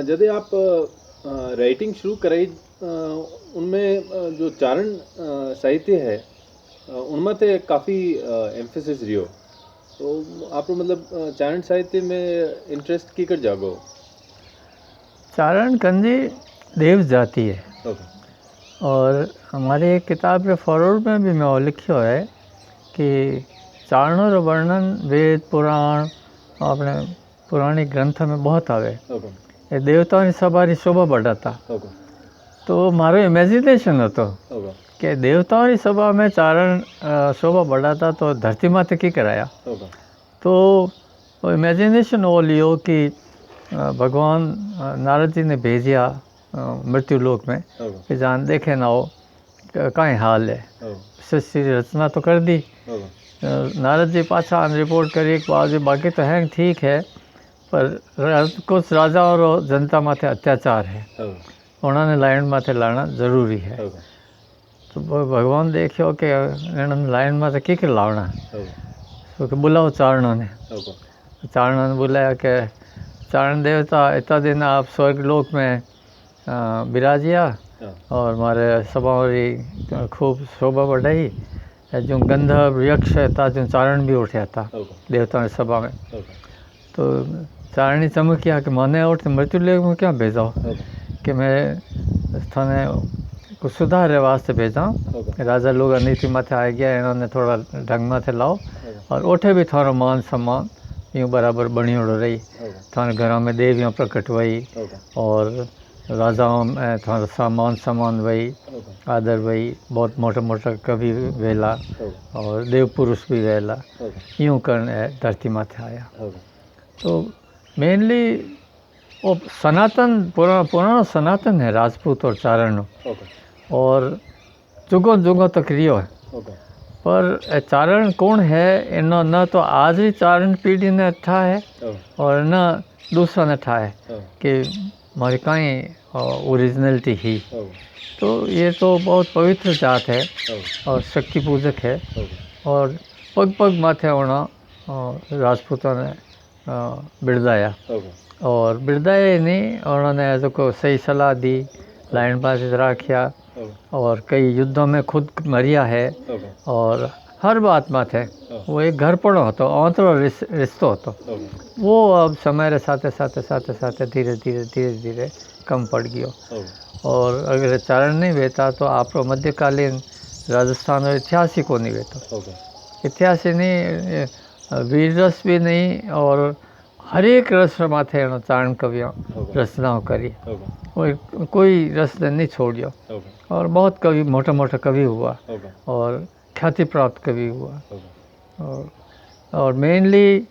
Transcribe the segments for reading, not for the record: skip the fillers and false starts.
जदे आप राइटिंग शुरू कराई उनमें जो चारण साहित्य है उनमें ते काफ़ी एम्फेसिस रियो तो आप मतलब चारण साहित्य में इंटरेस्ट की कर जागो। चारण कंजी देव जाति है ओके। और हमारी एक किताब के फॉरवर्ड में भी मैं वो लिखियो है कि चारणों रो वर्णन वेद पुराण अपने पुरानी ग्रंथ में बहुत आवे। ओके। ये देवताओं की सवारी शोभा बढ़ाता। ओके। तो मारो इमेजिनेशन होतो ओके। कि देवताओं की सभा में चारण शोभा बढ़ाता तो धरती माथे की कराया। ओके। तो इमेजिनेशन वो लियो कि भगवान नारद जी ने भेजिया मृत्यु लोक में कि जान देखे ना हो कहीं हाल है। सृष्टि रचना तो कर दी। नारद जी पाछा रिपोर्ट करी कि बाकी तो है ठीक है पर कुछ राजा और जनता माथे अत्याचार है उन्होंने लाइन माथे लाना जरूरी है। तो भगवान देखियो कि लाइन माथे की लावना तो बुलाओ चारणों ने। चारणों ने बुलाया कि चारण देवता इतना दिन आप स्वर्ग लोक में विराजिया और हमारे सभा खूब शोभा बढ़ाई जो गंधर्व यक्ष था जो चारण भी उठा था देवताओं की सभा में। तो चारणी चमकिया कि मैंने उठ मृत्यु लोक में क्या भेजा कि मैं थाने कुछ सुधारे वास्ते भेजा। राजा लोग अनिति माथे आ गया इन्होंने थोड़ा ढंग माथे लाओ और उठे भी थारो मान सम्मान यूँ बराबर बनियोड़ो रही। थाने घरों में देवियाँ प्रकट हुई और राजाओं में थारा सामान सम्मान वही आदर वही बहुत मोटा मोटा कवि वेला और देव पुरुष भी वेला यूँ करने धरती माथे आया। तो मेनली वो सनातन पुराना सनातन है राजपूत और चारण और जुगों जुगों तक रियो है। पर चारण कौन है इनो न तो आज ही चारण पीढ़ी ने ठा है और न दूसरा ने ठा है कि हमारी कहीं ओरिजिनलिटी ही। तो ये तो बहुत पवित्र जात है और शक्ति पूजक है और पग पग माथे होना राजपूतों ने बिरदाया और बिरदाया नहीं उन्होंने जो सही सलाह दी लाइन पास रखिया और कई युद्धों में खुद मरिया है और हर बात माथे वो एक घर पड़ो होतो अंतरो रिश्तो होतो वो अब समय रे साथे साथे साथे साथे धीरे धीरे धीरे धीरे कम पड़ गयो। और अगर चारण नहीं बेता तो आप मध्यकालीन राजस्थान और इतिहास ही को नहीं बेतो इतिहास ही नहीं वीर रस भी नहीं और हर एक रस माथे चारण कवियों रचनाओं करी कोई रस नहीं छोड़ियो और बहुत कवि मोटा मोटा कवि हुआ और ख्याति प्राप्त कवि हुआ। और मेनली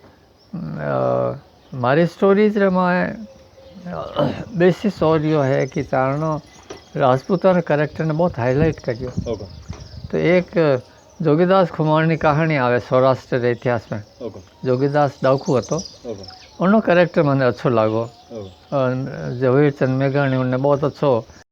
हमारी स्टोरीज में बेसिस और यो है कि चारणों राजपूतों ने कैरेक्टर ने बहुत हाईलाइट करियो। तो एक जोगीदास खुमारनी कहानी आवे सौराष्ट्र इतिहास में जोगीदास डाकू હતો उन्होंने कैरेक्टर मैंने अच्छो लागो और जवेर चंद मेघाणी उन्हें बहुत अच्छो